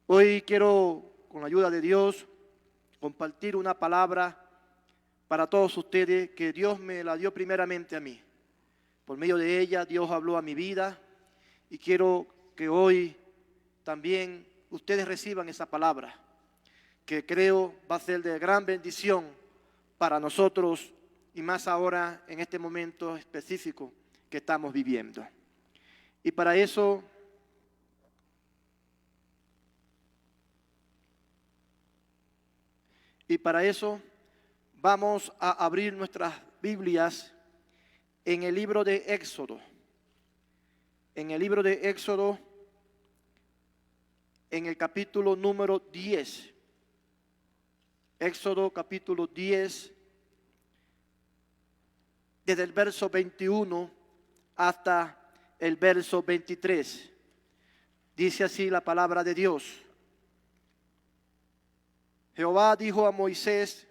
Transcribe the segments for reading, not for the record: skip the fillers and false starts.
Hoy quiero, con la ayuda de Dios, compartir una palabra para todos ustedes que Dios me la dio primeramente a mí. Por medio de ella Dios habló a mi vida y quiero que hoy también ustedes reciban esa palabra, que creo va a ser de gran bendición para nosotros y más ahora en este momento específico que estamos viviendo. Y para eso vamos a abrir nuestras Biblias en el libro de Éxodo. En el libro de Éxodo, en el capítulo número 10. Éxodo capítulo 10, desde el verso 21 hasta el verso 23. Dice así la palabra de Dios. Jehová dijo a Moisés: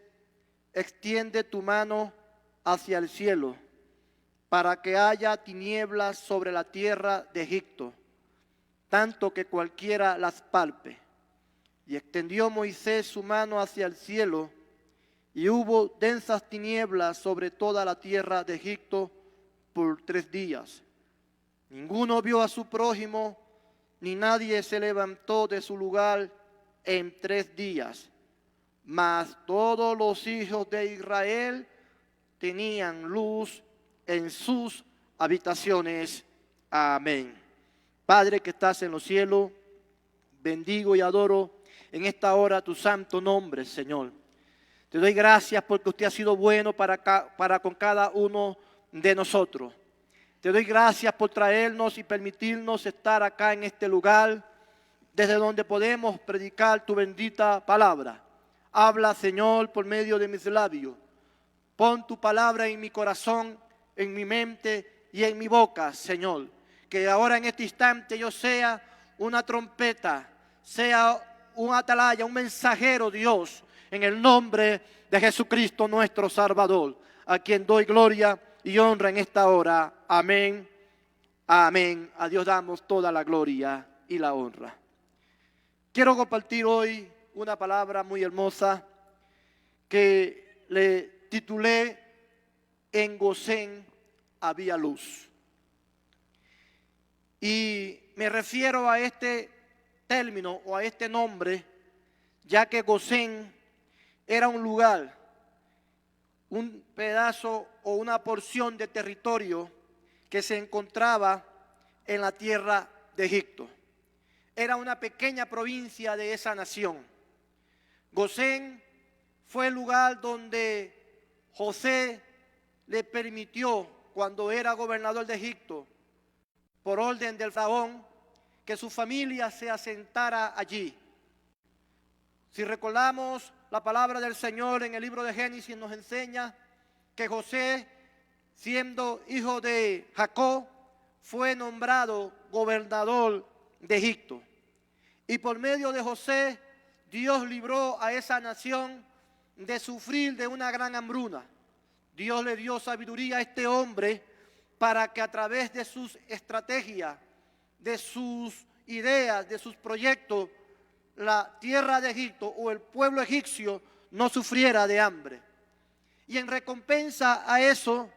extiende tu mano hacia el cielo, para que haya tinieblas sobre la tierra de Egipto, tanto que cualquiera las palpe. Y extendió Moisés su mano hacia el cielo, y hubo densas tinieblas sobre toda la tierra de Egipto por 3 días. Ninguno vio a su prójimo, ni nadie se levantó de su lugar en 3 días. Mas todos los hijos de Israel tenían luz en sus habitaciones. Amén. Padre que estás en los cielos, bendigo y adoro en esta hora tu santo nombre, Señor. Te doy gracias porque usted ha sido bueno para con cada uno de nosotros. Te doy gracias por traernos y permitirnos estar acá en este lugar, desde donde podemos predicar tu bendita palabra. Habla, Señor, por medio de mis labios. Pon tu palabra en mi corazón, en mi mente y en mi boca, Señor. Que ahora en este instante yo sea una trompeta, sea un atalaya, un mensajero, Dios, en el nombre de Jesucristo nuestro Salvador, a quien doy gloria y honra en esta hora. Amén, amén. A Dios damos toda la gloria y la honra. Quiero compartir hoy una palabra muy hermosa que le titulé: en Gosén había luz. Y me refiero a este término o a este nombre, ya que Gosén era un lugar, un pedazo o una porción de territorio que se encontraba en la tierra de Egipto. Era una pequeña provincia de esa nación. Gosén fue el lugar donde José le permitió, cuando era gobernador de Egipto, por orden del faraón, que su familia se asentara allí. Si recordamos, la palabra del Señor en el libro de Génesis nos enseña que José, siendo hijo de Jacob, fue nombrado gobernador de Egipto. Y por medio de José, Dios libró a esa nación de sufrir de una gran hambruna. Dios le dio sabiduría a este hombre para que a través de sus estrategias, de sus ideas, de sus proyectos, la tierra de Egipto o el pueblo egipcio no sufriera de hambre. Y en recompensa a eso,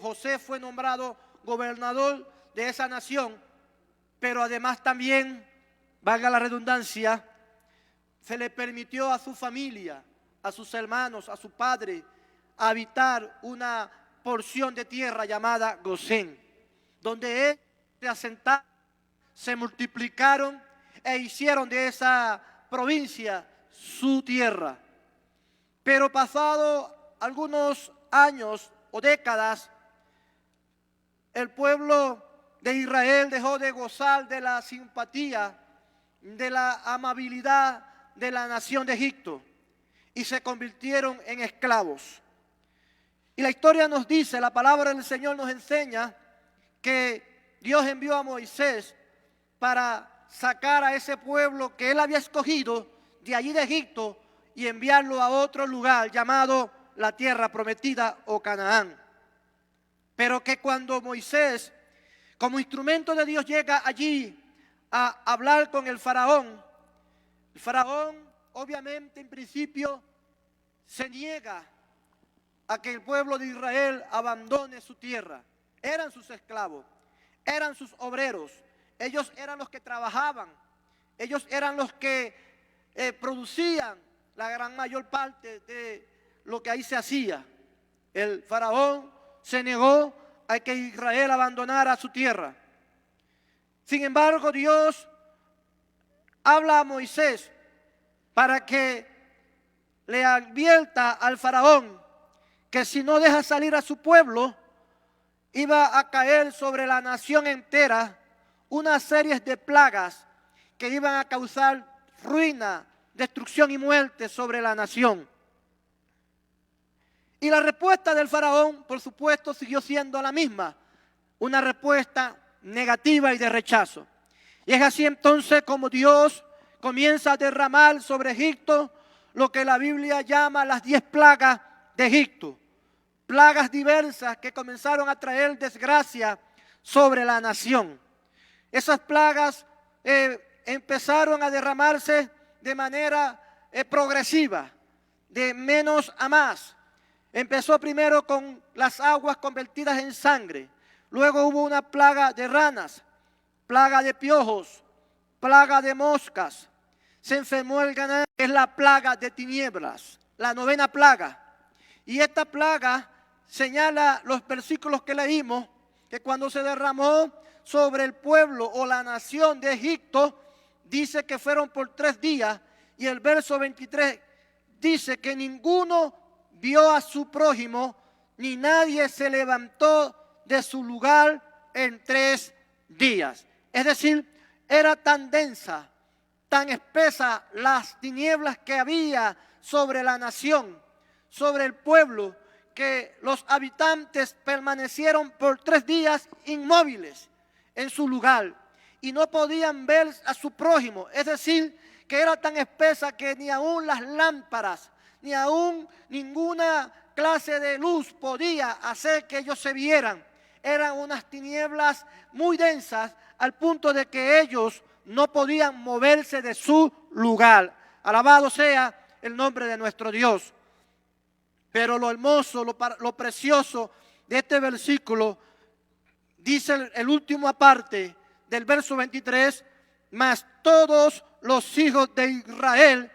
José fue nombrado gobernador de esa nación, pero además también, valga la redundancia, se le permitió a su familia, a sus hermanos, a su padre, habitar una porción de tierra llamada Gosén, donde él se asentaron, se multiplicaron e hicieron de esa provincia su tierra. Pero pasado algunos años o décadas, el pueblo de Israel dejó de gozar de la simpatía, de la amabilidad de la nación de Egipto y se convirtieron en esclavos. Y la historia nos dice, la palabra del Señor nos enseña que Dios envió a Moisés para sacar a ese pueblo que él había escogido de allí de Egipto y enviarlo a otro lugar llamado la tierra prometida o Canaán. Pero que cuando Moisés, como instrumento de Dios, llega allí a hablar con el faraón obviamente en principio se niega a que el pueblo de Israel abandone su tierra. Eran sus esclavos, eran sus obreros, ellos eran los que trabajaban, ellos eran los que producían la gran mayor parte de lo que ahí se hacía. El faraón se negó a que Israel abandonara su tierra. Sin embargo, Dios habla a Moisés para que le advierta al faraón que si no deja salir a su pueblo, iba a caer sobre la nación entera una serie de plagas que iban a causar ruina, destrucción y muerte sobre la nación. Y la respuesta del faraón, por supuesto, siguió siendo la misma, una respuesta negativa y de rechazo. Y es así entonces como Dios comienza a derramar sobre Egipto lo que la Biblia llama las 10 plagas de Egipto. Plagas diversas que comenzaron a traer desgracia sobre la nación. Esas plagas empezaron a derramarse de manera progresiva, de menos a más. Empezó primero con las aguas convertidas en sangre. Luego hubo una plaga de ranas, plaga de piojos, plaga de moscas. Se enfermó el ganado, que es la plaga de tinieblas, la 9ª plaga. Y esta plaga señala los versículos que leímos, que cuando se derramó sobre el pueblo o la nación de Egipto, dice que fueron por 3 días. Y el verso 23 dice que ninguno vio a su prójimo, ni nadie se levantó de su lugar en 3 días. Es decir, era tan densa, tan espesa las tinieblas que había sobre la nación, sobre el pueblo, que los habitantes permanecieron por 3 días inmóviles en su lugar y no podían ver a su prójimo. Es decir, que era tan espesa que ni aún las lámparas, ni aún ninguna clase de luz podía hacer que ellos se vieran. Eran unas tinieblas muy densas al punto de que ellos no podían moverse de su lugar. Alabado sea el nombre de nuestro Dios. Pero lo hermoso, lo precioso de este versículo, dice el último parte del verso 23, mas todos los hijos de Israel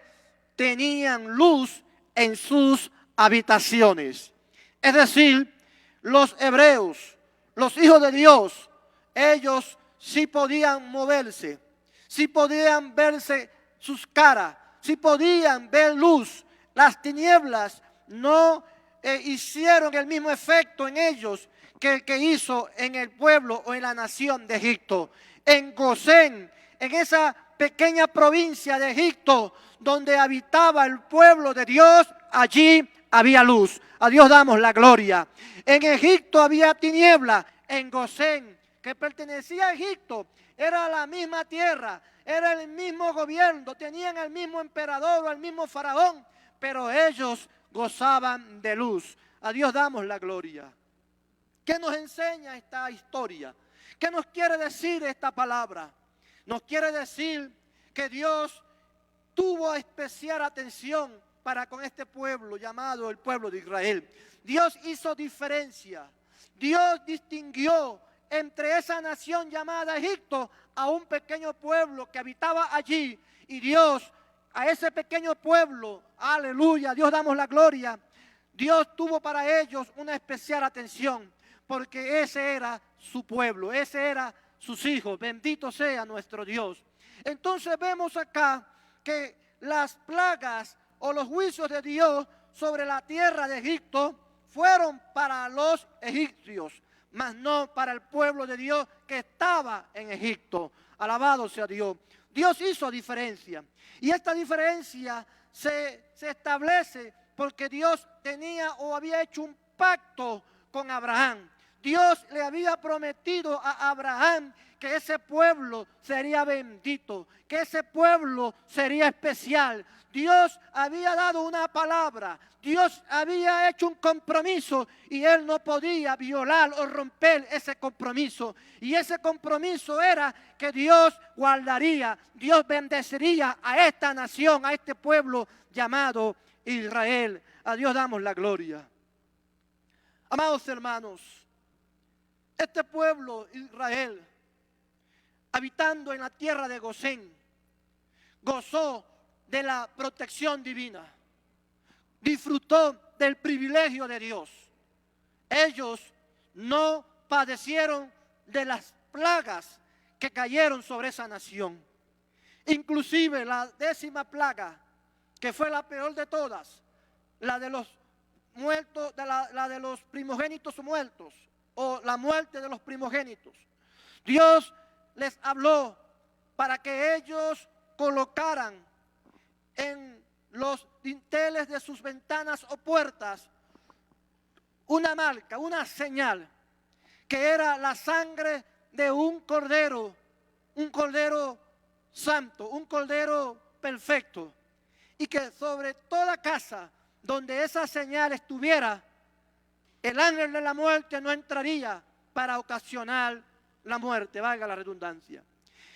tenían luz en sus habitaciones. Es decir, los hebreos, los hijos de Dios, ellos sí podían moverse, sí podían verse sus caras, sí podían ver luz. Las tinieblas no hicieron el mismo efecto en ellos que el que hizo en el pueblo o en la nación de Egipto. En Gosén, en esa pequeña provincia de Egipto donde habitaba el pueblo de Dios, allí había luz. A Dios damos la gloria. En Egipto había tiniebla. En Gosén, que pertenecía a Egipto, era la misma tierra, era el mismo gobierno, tenían el mismo emperador o el mismo faraón, pero ellos gozaban de luz. A Dios damos la gloria. ¿Qué nos enseña esta historia? ¿Qué nos quiere decir esta palabra? Nos quiere decir que Dios tuvo especial atención para con este pueblo llamado el pueblo de Israel. Dios hizo diferencia. Dios distinguió entre esa nación llamada Egipto a un pequeño pueblo que habitaba allí. Y Dios, a ese pequeño pueblo, aleluya, Dios damos la gloria, Dios tuvo para ellos una especial atención, porque ese era su pueblo, ese era sus hijos. Bendito sea nuestro Dios. Entonces vemos acá que las plagas o los juicios de Dios sobre la tierra de Egipto fueron para los egipcios, mas no para el pueblo de Dios que estaba en Egipto. Alabado sea Dios. Dios hizo diferencia. Y esta diferencia se establece porque Dios tenía o había hecho un pacto con Abraham. Dios le había prometido a Abraham que ese pueblo sería bendito, que ese pueblo sería especial. Dios había dado una palabra, Dios había hecho un compromiso y él no podía violar o romper ese compromiso. Y ese compromiso era que Dios guardaría, Dios bendeciría a esta nación, a este pueblo llamado Israel. A Dios damos la gloria. Amados hermanos, este pueblo Israel, habitando en la tierra de Gosén, gozó de la protección divina, disfrutó del privilegio de Dios. Ellos no padecieron de las plagas que cayeron sobre esa nación. Inclusive la 10ª plaga, que fue la peor de todas, la de los muertos, la de los primogénitos muertos, o la muerte de los primogénitos. Dios les habló para que ellos colocaran en los dinteles de sus ventanas o puertas una marca, una señal, que era la sangre de un cordero santo, un cordero perfecto, y que sobre toda casa donde esa señal estuviera, el ángel de la muerte no entraría para ocasionar la muerte, valga la redundancia.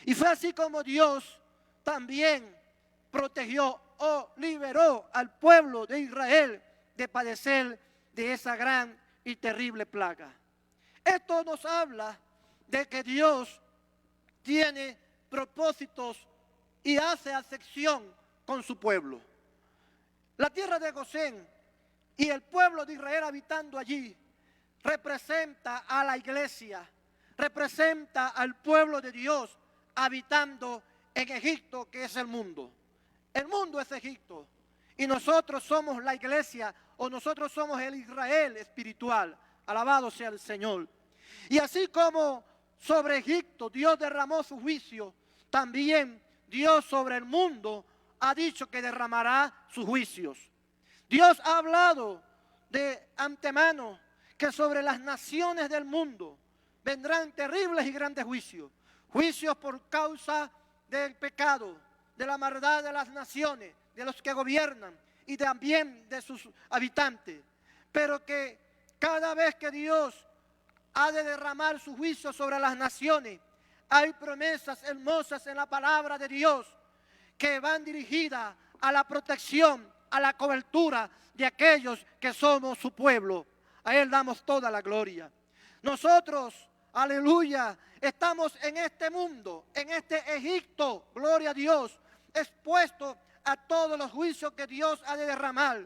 Y fue así como Dios también protegió o liberó al pueblo de Israel de padecer de esa gran y terrible plaga. Esto nos habla de que Dios tiene propósitos y hace acepción con su pueblo. La tierra de Gosén y el pueblo de Israel habitando allí representa a la iglesia, representa al pueblo de Dios habitando en Egipto, que es el mundo. El mundo es Egipto y nosotros somos la iglesia, o nosotros somos el Israel espiritual. Alabado sea el Señor. Y así como sobre Egipto Dios derramó su juicio, también Dios sobre el mundo ha dicho que derramará sus juicios. Dios ha hablado de antemano que sobre las naciones del mundo vendrán terribles y grandes juicios. Juicios por causa del pecado, de la maldad de las naciones, de los que gobiernan y también de sus habitantes. Pero que cada vez que Dios ha de derramar su juicio sobre las naciones, hay promesas hermosas en la palabra de Dios que van dirigidas a la protección, a la cobertura de aquellos que somos su pueblo. A Él damos toda la gloria. Nosotros, aleluya, estamos en este mundo, en este Egipto, gloria a Dios, expuestos a todos los juicios que Dios ha de derramar.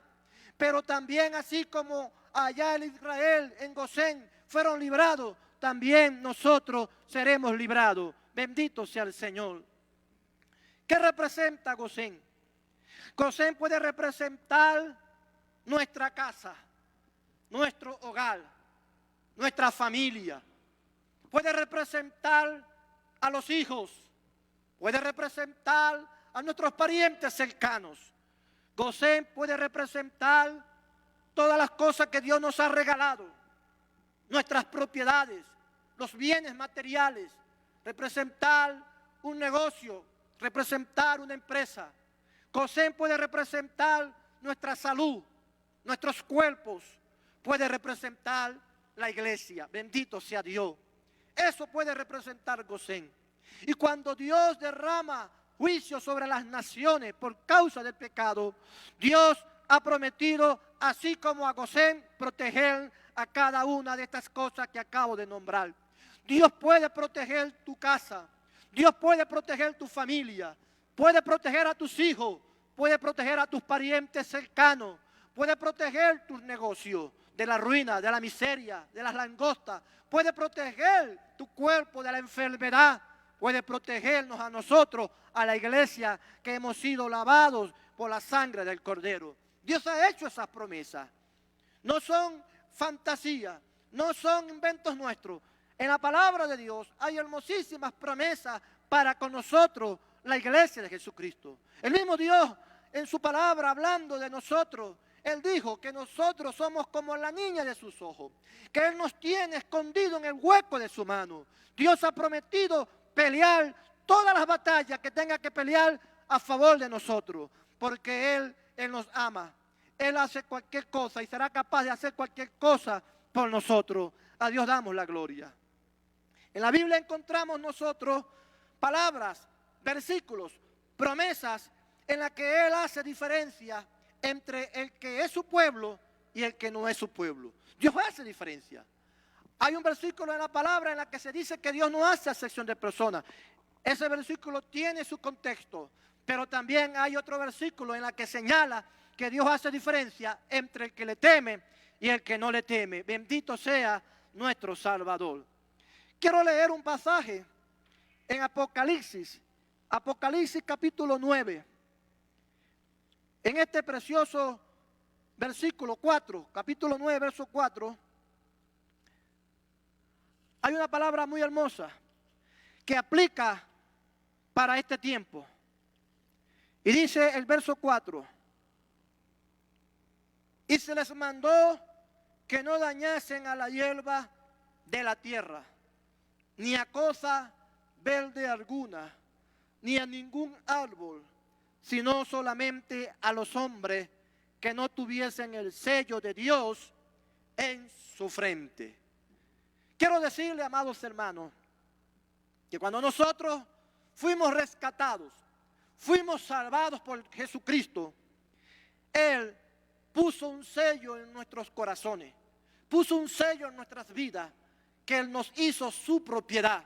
Pero también así como allá en Israel, en Gosén, fueron librados, también nosotros seremos librados. Bendito sea el Señor. ¿Qué representa Gosén? Gosén puede representar nuestra casa, nuestro hogar, nuestra familia. Puede representar a los hijos, puede representar a nuestros parientes cercanos. Gosén puede representar todas las cosas que Dios nos ha regalado, nuestras propiedades, los bienes materiales, representar un negocio, representar una empresa. Gosén puede representar nuestra salud, nuestros cuerpos, puede representar la iglesia. Bendito sea Dios. Eso puede representar Gosén. Y cuando Dios derrama juicio sobre las naciones por causa del pecado, Dios ha prometido, así como a Gosén, proteger a cada una de estas cosas que acabo de nombrar. Dios puede proteger tu casa, Dios puede proteger tu familia, puede proteger a tus hijos, puede proteger a tus parientes cercanos, puede proteger tus negocios de la ruina, de la miseria, de las langostas, puede proteger tu cuerpo de la enfermedad, puede protegernos a nosotros, a la iglesia, que hemos sido lavados por la sangre del Cordero. Dios ha hecho esas promesas. No son fantasías, no son inventos nuestros. En la palabra de Dios hay hermosísimas promesas para con nosotros, la iglesia de Jesucristo. El mismo Dios en su palabra, hablando de nosotros, Él dijo que nosotros somos como la niña de sus ojos, que Él nos tiene escondido en el hueco de su mano. Dios ha prometido pelear todas las batallas que tenga que pelear a favor de nosotros, porque Él nos ama. Él hace cualquier cosa y será capaz de hacer cualquier cosa por nosotros. A Dios damos la gloria. En la Biblia encontramos nosotros palabras, versículos, promesas en las que Él hace diferencia entre el que es su pueblo y el que no es su pueblo. Dios hace diferencia. Hay un versículo en la palabra en la que se dice que Dios no hace acepción de personas. Ese versículo tiene su contexto, pero también hay otro versículo en la que señala que Dios hace diferencia entre el que le teme y el que no le teme. Bendito sea nuestro Salvador. Quiero leer un pasaje en Apocalipsis capítulo 9. En este precioso versículo 4, capítulo 9, verso 4, hay una palabra muy hermosa que aplica para este tiempo. Y dice el verso 4: y se les mandó que no dañasen a la hierba de la tierra, ni a cosa verde alguna, ni a ningún árbol, sino solamente a los hombres que no tuviesen el sello de Dios en su frente. Quiero decirle, amados hermanos, que cuando nosotros fuimos rescatados, fuimos salvados por Jesucristo, Él puso un sello en nuestros corazones, puso un sello en nuestras vidas, que Él nos hizo su propiedad.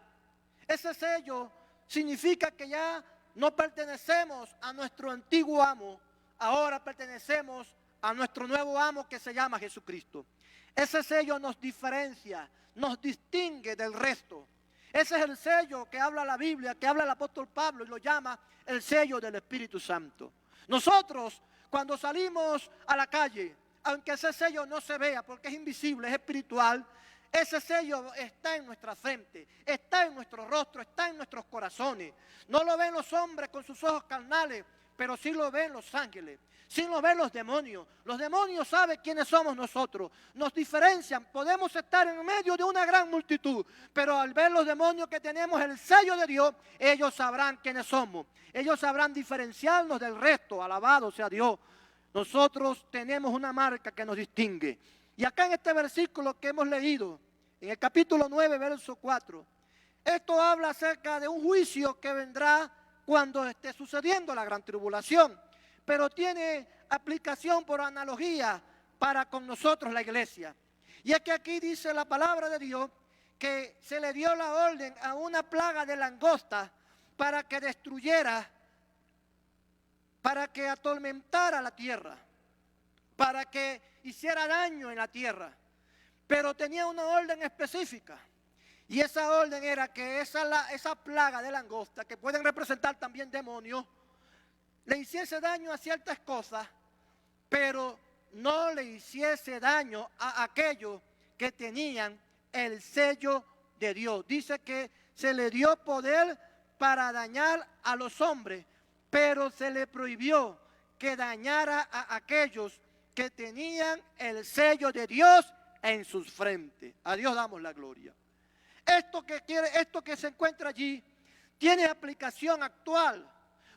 Ese sello significa que ya no pertenecemos a nuestro antiguo amo, ahora pertenecemos a nuestro nuevo amo que se llama Jesucristo. Ese sello nos diferencia, nos distingue del resto. Ese es el sello que habla la Biblia, que habla el apóstol Pablo y lo llama el sello del Espíritu Santo. Nosotros, cuando salimos a la calle, aunque ese sello no se vea porque es invisible, es espiritual, ese sello está en nuestra frente, está en nuestro rostro, está en nuestros corazones. No lo ven los hombres con sus ojos carnales, pero sí lo ven los ángeles, sí lo ven los demonios. Los demonios saben quiénes somos nosotros, nos diferencian. Podemos estar en medio de una gran multitud, pero al ver los demonios que tenemos el sello de Dios, ellos sabrán quiénes somos. Ellos sabrán diferenciarnos del resto. Alabado sea Dios. Nosotros tenemos una marca que nos distingue. Y acá en este versículo que hemos leído, en el capítulo 9, verso 4, esto habla acerca de un juicio que vendrá cuando esté sucediendo la gran tribulación, pero tiene aplicación por analogía para con nosotros la iglesia. Y es que aquí dice la palabra de Dios que se le dio la orden a una plaga de langosta para que destruyera, para que atormentara la tierra, para que hiciera daño en la tierra, pero tenía una orden específica. Y esa orden era que esa plaga de langosta, que pueden representar también demonios, le hiciese daño a ciertas cosas, pero no le hiciese daño a aquellos que tenían el sello de Dios. Dice que se le dio poder para dañar a los hombres, pero se le prohibió que dañara a aquellos que tenían el sello de Dios en sus frentes. A Dios damos la gloria. Esto que se encuentra allí tiene aplicación actual,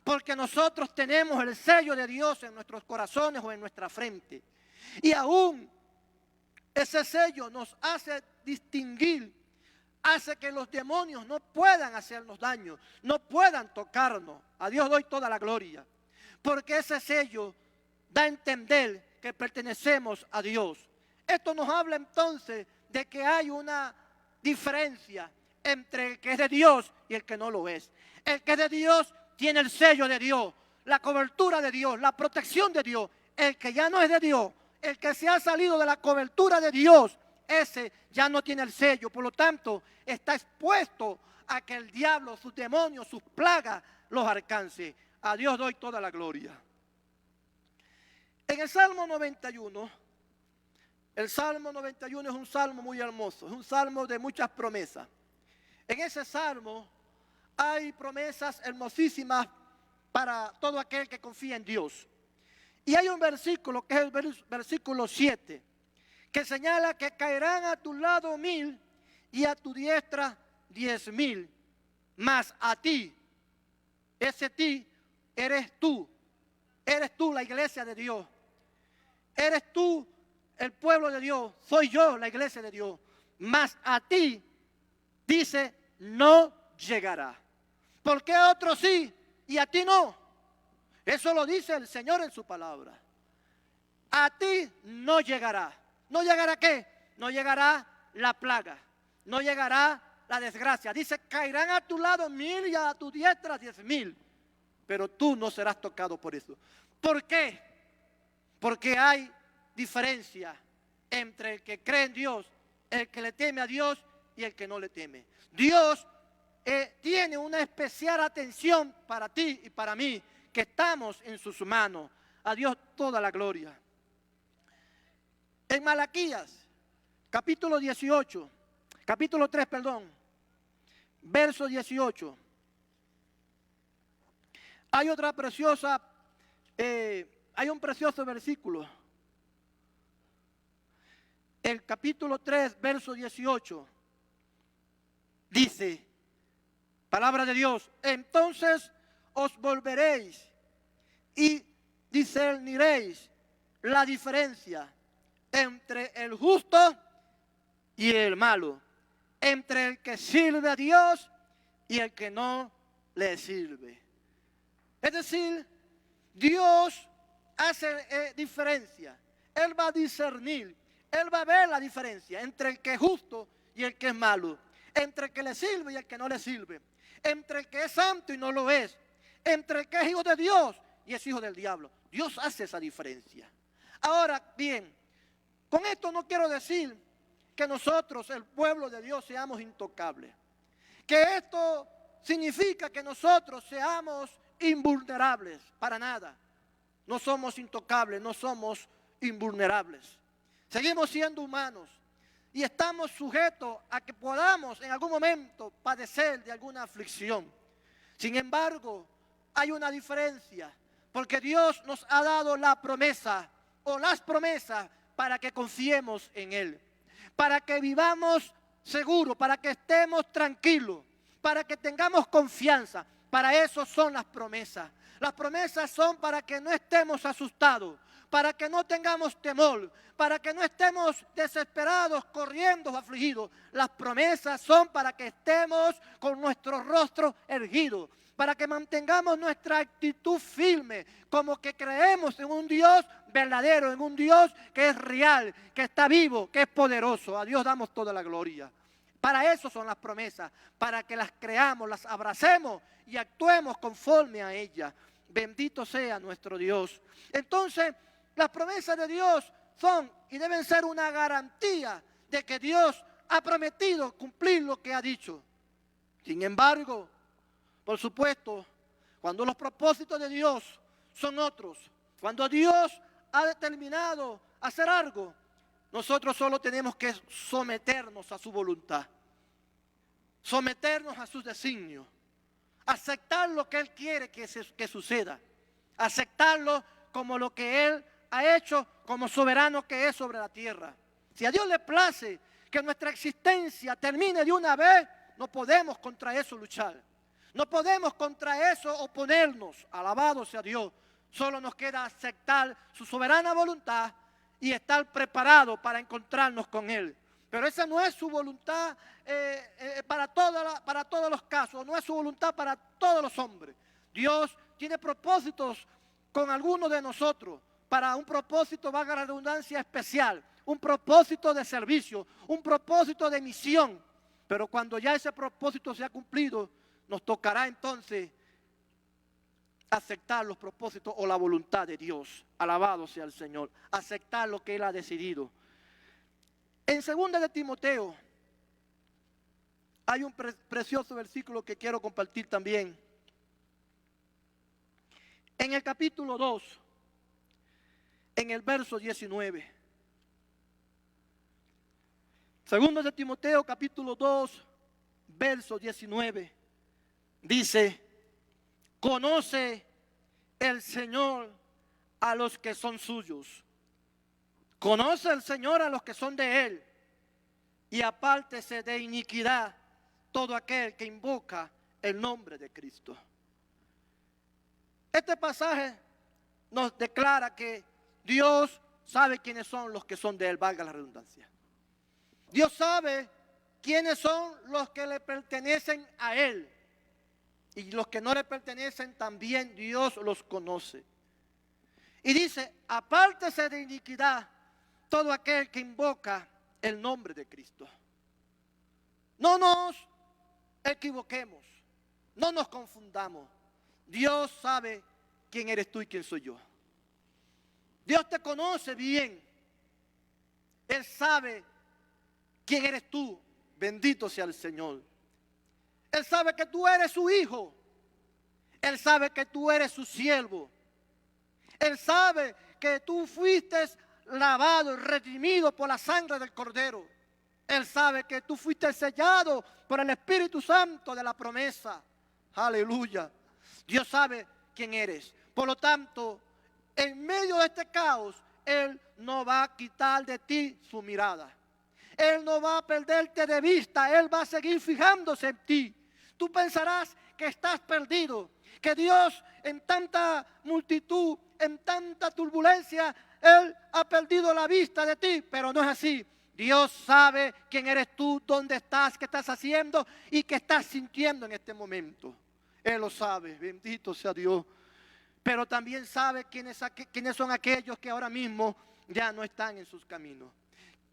porque nosotros tenemos el sello de Dios en nuestros corazones o en nuestra frente. Y aún ese sello nos hace distinguir, hace que los demonios no puedan hacernos daño, no puedan tocarnos. A Dios doy toda la gloria, porque ese sello da a entender que pertenecemos a Dios. Esto nos habla entonces de que hay una diferencia entre el que es de Dios y el que no lo es. El que es de Dios tiene el sello de Dios, la cobertura de Dios, la protección de Dios. El que ya no es de Dios, el que se ha salido de la cobertura de Dios, ese ya no tiene el sello. Por lo tanto, está expuesto a que el diablo, sus demonios, sus plagas los alcance. A Dios doy toda la gloria. En el Salmo 91, el Salmo 91 es un salmo muy hermoso, es un salmo de muchas promesas. En ese salmo hay promesas hermosísimas para todo aquel que confía en Dios. Y hay un versículo que es el versículo 7, que señala que caerán a tu lado 1000 y a tu diestra 10,000, mas a ti, ese ti eres tú la iglesia de Dios, eres tú el pueblo de Dios, soy yo la iglesia de Dios, mas a ti, dice, no llegará. ¿Por qué a otros sí y a ti no? Eso lo dice el Señor en su palabra. A ti no llegará. ¿No llegará qué? No llegará la plaga, no llegará la desgracia. Dice, caerán a tu lado 1000 y a tu diestra 10,000, pero tú no serás tocado por eso. ¿Por qué? Porque hay diferencia entre el que cree en Dios, el que le teme a Dios y el que no le teme. Dios tiene una especial atención para ti y para mí, que estamos en sus manos. A Dios toda la gloria. En Malaquías, capítulo 3, verso 18. Hay otra preciosa, hay un precioso versículo. El capítulo 3, verso 18. Dice, palabra de Dios, entonces os volveréis y discerniréis la diferencia entre el justo y el malo, entre el que sirve a Dios y el que no le sirve. Es decir, Dios hace diferencia. Él va a discernir, Él va a ver la diferencia entre el que es justo y el que es malo, entre el que le sirve y el que no le sirve, entre el que es santo y no lo es, entre el que es hijo de Dios y es hijo del diablo. Dios hace esa diferencia. Ahora bien, con esto no quiero decir que nosotros, el pueblo de Dios, seamos intocables. Que esto significa que nosotros seamos invulnerables. Para nada. No somos intocables, no somos invulnerables. Seguimos siendo humanos y estamos sujetos a que podamos en algún momento padecer de alguna aflicción. Sin embargo, hay una diferencia, porque Dios nos ha dado la promesa o las promesas para que confiemos en Él, para que vivamos seguros, para que estemos tranquilos, para que tengamos confianza. Para eso son las promesas. Las promesas son para que no estemos asustados, para que no tengamos temor, para que no estemos desesperados, corriendo o afligidos. Las promesas son para que estemos con nuestro rostro erguido, para que mantengamos nuestra actitud firme, como que creemos en un Dios verdadero, en un Dios que es real, que está vivo, que es poderoso. A Dios damos toda la gloria. Para eso son las promesas, para que las creamos, las abracemos y actuemos conforme a ellas. Bendito sea nuestro Dios. Entonces, las promesas de Dios son y deben ser una garantía de que Dios ha prometido cumplir lo que ha dicho. Sin embargo, por supuesto, cuando los propósitos de Dios son otros, cuando Dios ha determinado hacer algo, nosotros solo tenemos que someternos a su voluntad, someternos a sus designios, aceptar lo que Él quiere que suceda, aceptarlo como lo que Él ha hecho, como soberano que es sobre la tierra. Si a Dios le place que nuestra existencia termine de una vez, no podemos contra eso luchar. No podemos contra eso oponernos. Alabado sea Dios. Solo nos queda aceptar su soberana voluntad y estar preparados para encontrarnos con Él. Pero esa no es su voluntad para todos los casos, no es su voluntad para todos los hombres. Dios tiene propósitos con algunos de nosotros, para un propósito, valga la redundancia, especial, un propósito de servicio, un propósito de misión. Pero cuando ya ese propósito se ha cumplido, nos tocará entonces aceptar los propósitos o la voluntad de Dios. Alabado sea el Señor. Aceptar lo que Él ha decidido. En 2 de Timoteo hay un precioso versículo que quiero compartir también. En el capítulo 2, en el verso 19. 2 de Timoteo capítulo 2, verso 19. Dice, conoce el Señor a los que son suyos. Conoce el Señor a los que son de Él, y apártese de iniquidad todo aquel que invoca el nombre de Cristo. Este pasaje nos declara que Dios sabe quiénes son los que son de Él, valga la redundancia. Dios sabe quiénes son los que le pertenecen a Él. Y los que no le pertenecen también Dios los conoce. Y dice, apártese de iniquidad todo aquel que invoca el nombre de Cristo. No nos equivoquemos, no nos confundamos. Dios sabe quién eres tú y quién soy yo. Dios te conoce bien. Él sabe quién eres tú. Bendito sea el Señor. Él sabe que tú eres su hijo. Él sabe que tú eres su siervo. Él sabe que tú fuiste lavado y redimido por la sangre del Cordero. Él sabe que tú fuiste sellado por el Espíritu Santo de la promesa. Aleluya. Dios sabe quién eres. Por lo tanto, en medio de este caos, Él no va a quitar de ti su mirada. Él no va a perderte de vista. Él va a seguir fijándose en ti. Tú pensarás que estás perdido, que Dios en tanta multitud, en tanta turbulencia, Él ha perdido la vista de ti, pero no es así. Dios sabe quién eres tú, dónde estás, qué estás haciendo y qué estás sintiendo en este momento. Él lo sabe, bendito sea Dios. Pero también sabe quiénes son aquellos que ahora mismo ya no están en sus caminos.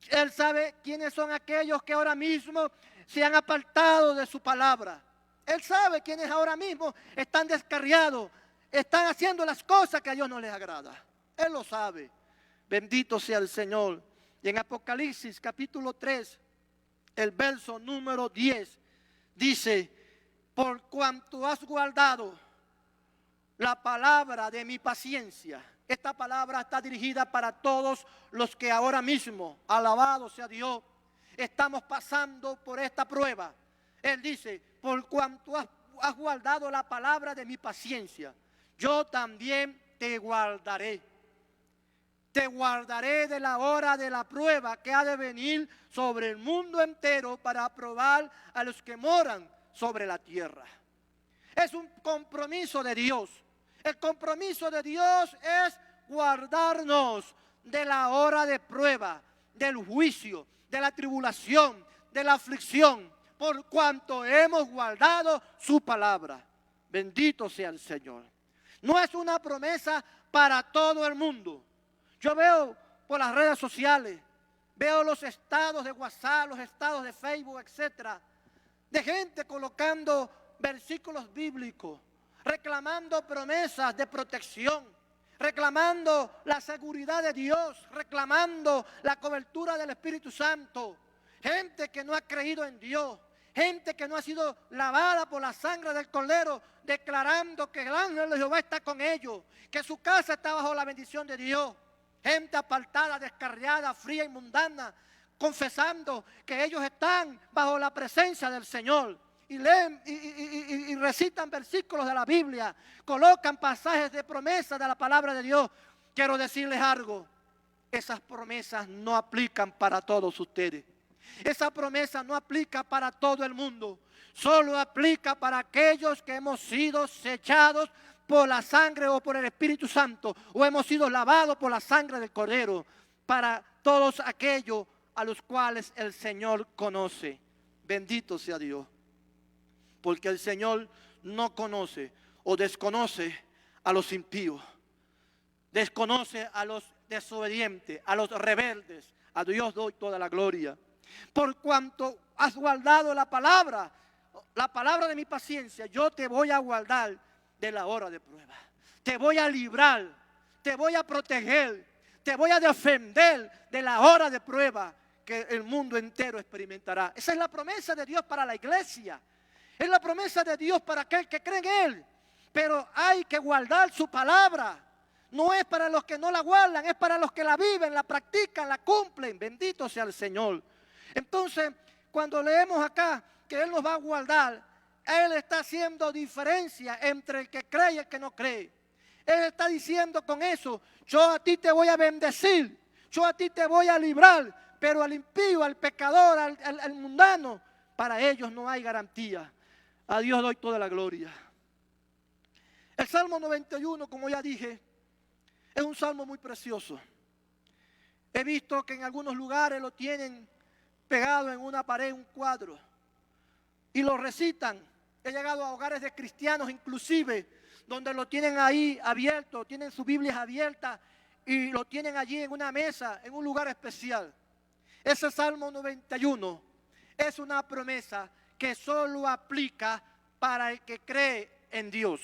Él sabe quiénes son aquellos que ahora mismo se han apartado de su palabra. Él sabe quiénes ahora mismo están descarriados, están haciendo las cosas que a Dios no les agrada. Él lo sabe. Bendito sea el Señor. Y en Apocalipsis capítulo 3, el verso número 10, dice, por cuanto has guardado la palabra de mi paciencia. Esta palabra está dirigida para todos los que ahora mismo, alabado sea Dios, estamos pasando por esta prueba. Él dice, por cuanto has guardado la palabra de mi paciencia, yo también te guardaré. Te guardaré de la hora de la prueba que ha de venir sobre el mundo entero para probar a los que moran sobre la tierra. Es un compromiso de Dios. El compromiso de Dios es guardarnos de la hora de prueba, del juicio, de la tribulación, de la aflicción, por cuanto hemos guardado su palabra. Bendito sea el Señor. No es una promesa para todo el mundo. Yo veo por las redes sociales, veo los estados de WhatsApp, los estados de Facebook, etcétera, de gente colocando versículos bíblicos, reclamando promesas de protección, reclamando la seguridad de Dios, reclamando la cobertura del Espíritu Santo. Gente que no ha creído en Dios, gente que no ha sido lavada por la sangre del Cordero, declarando que el ángel de Jehová está con ellos, que su casa está bajo la bendición de Dios. Gente apartada, descarriada, fría y mundana, confesando que ellos están bajo la presencia del Señor. Y leen y recitan versículos de la Biblia, colocan pasajes de promesa de la palabra de Dios. Quiero decirles algo, esas promesas no aplican para todos ustedes. Esa promesa no aplica para todo el mundo, solo aplica para aquellos que hemos sido sellados por la sangre o por el Espíritu Santo, o hemos sido lavados por la sangre del Cordero, para todos aquellos a los cuales el Señor conoce. Bendito sea Dios. Porque el Señor no conoce o desconoce a los impíos. Desconoce a los desobedientes, a los rebeldes. A Dios doy toda la gloria. Por cuanto has guardado la palabra de mi paciencia, yo te voy a guardar de la hora de prueba. Te voy a librar, te voy a proteger, te voy a defender de la hora de prueba que el mundo entero experimentará. Esa es la promesa de Dios para la iglesia. Es la promesa de Dios para aquel que cree en Él. Pero hay que guardar su palabra. No es para los que no la guardan, es para los que la viven, la practican, la cumplen. Bendito sea el Señor. Entonces, cuando leemos acá que Él nos va a guardar, Él está haciendo diferencia entre el que cree y el que no cree. Él está diciendo con eso, yo a ti te voy a bendecir, yo a ti te voy a librar, pero al impío, al pecador, al mundano, para ellos no hay garantía. A Dios doy toda la gloria. El Salmo 91, como ya dije, es un salmo muy precioso. He visto que en algunos lugares lo tienen pegado en una pared, un cuadro, y lo recitan. He llegado a hogares de cristianos inclusive, donde lo tienen ahí abierto, tienen sus Biblias abiertas y lo tienen allí en una mesa, en un lugar especial. Ese Salmo 91 es una promesa que solo aplica para el que cree en Dios,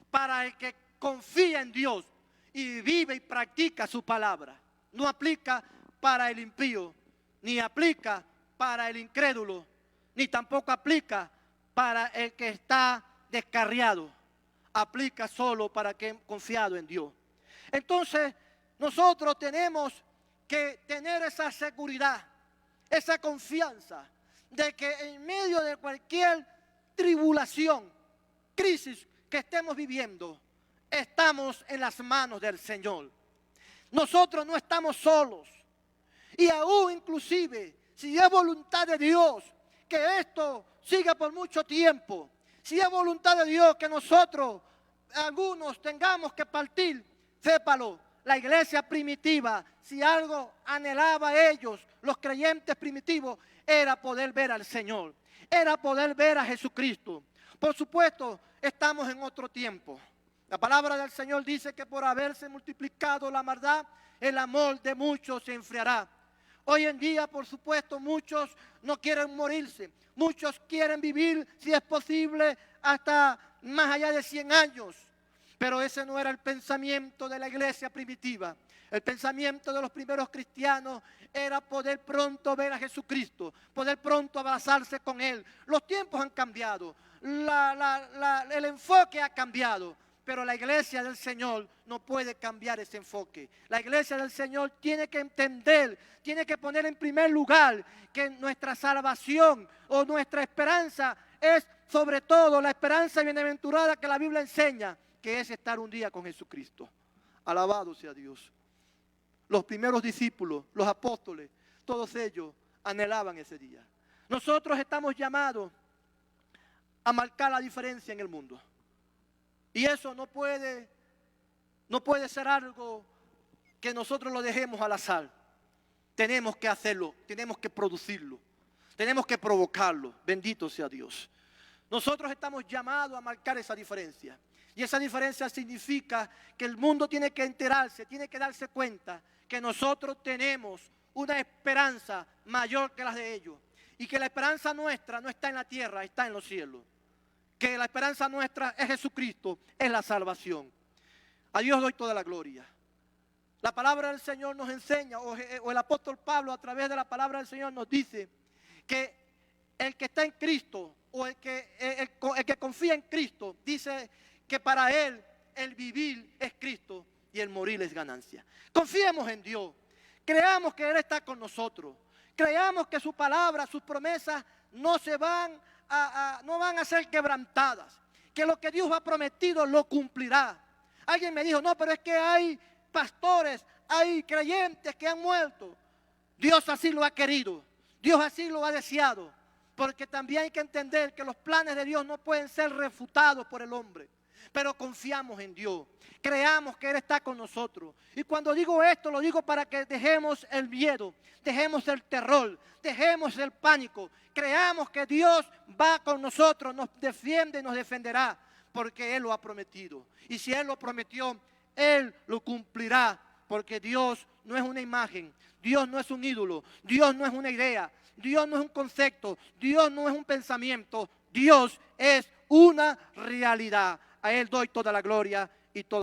para el que confía en Dios y vive y practica su palabra. No aplica para el impío, ni aplica para el incrédulo, ni tampoco aplica para el que está descarriado. Aplica solo para quien ha confiado en Dios. Entonces, nosotros tenemos que tener esa seguridad, esa confianza de que en medio de cualquier tribulación, crisis que estemos viviendo, estamos en las manos del Señor. Nosotros no estamos solos. Y aún inclusive, si es voluntad de Dios que esto siga por mucho tiempo, si es voluntad de Dios que nosotros, algunos, tengamos que partir, sépalo, la iglesia primitiva, si algo anhelaba ellos, los creyentes primitivos, era poder ver al Señor, era poder ver a Jesucristo. Por supuesto, estamos en otro tiempo. La palabra del Señor dice que por haberse multiplicado la maldad, el amor de muchos se enfriará. Hoy en día, por supuesto, muchos no quieren morirse. Muchos quieren vivir, si es posible, hasta más allá de 100 años. Pero ese no era el pensamiento de la iglesia primitiva. El pensamiento de los primeros cristianos era poder pronto ver a Jesucristo, poder pronto abrazarse con Él. Los tiempos han cambiado, el enfoque ha cambiado. Pero la iglesia del Señor no puede cambiar ese enfoque. La iglesia del Señor tiene que entender, tiene que poner en primer lugar que nuestra salvación o nuestra esperanza es sobre todo la esperanza bienaventurada que la Biblia enseña, que es estar un día con Jesucristo. Alabado sea Dios. Los primeros discípulos, los apóstoles, todos ellos anhelaban ese día. Nosotros estamos llamados a marcar la diferencia en el mundo. Y eso no puede ser algo que nosotros lo dejemos al azar. Tenemos que hacerlo, tenemos que producirlo, tenemos que provocarlo. Bendito sea Dios. Nosotros estamos llamados a marcar esa diferencia. Y esa diferencia significa que el mundo tiene que enterarse, tiene que darse cuenta que nosotros tenemos una esperanza mayor que las de ellos. Y que la esperanza nuestra no está en la tierra, está en los cielos. Que la esperanza nuestra es Jesucristo, es la salvación. A Dios doy toda la gloria. La palabra del Señor nos enseña, o el apóstol Pablo a través de la palabra del Señor nos dice que el que está en Cristo, o el que confía en Cristo, dice que para él el vivir es Cristo y el morir es ganancia. Confiemos en Dios, creamos que Él está con nosotros, creamos que su palabra, sus promesas no van a ser quebrantadas, que lo que Dios ha prometido lo cumplirá. Alguien me dijo, no, pero es que hay pastores, hay creyentes que han muerto. Dios así lo ha querido, Dios así lo ha deseado, porque también hay que entender que los planes de Dios no pueden ser refutados por el hombre. Pero confiamos en Dios, creamos que Él está con nosotros. Y cuando digo esto, lo digo para que dejemos el miedo, dejemos el terror, dejemos el pánico. Creamos que Dios va con nosotros, nos defiende y nos defenderá, porque Él lo ha prometido. Y si Él lo prometió, Él lo cumplirá, porque Dios no es una imagen, Dios no es un ídolo, Dios no es una idea, Dios no es un concepto, Dios no es un pensamiento, Dios es una realidad. A Él doy toda la gloria y todo.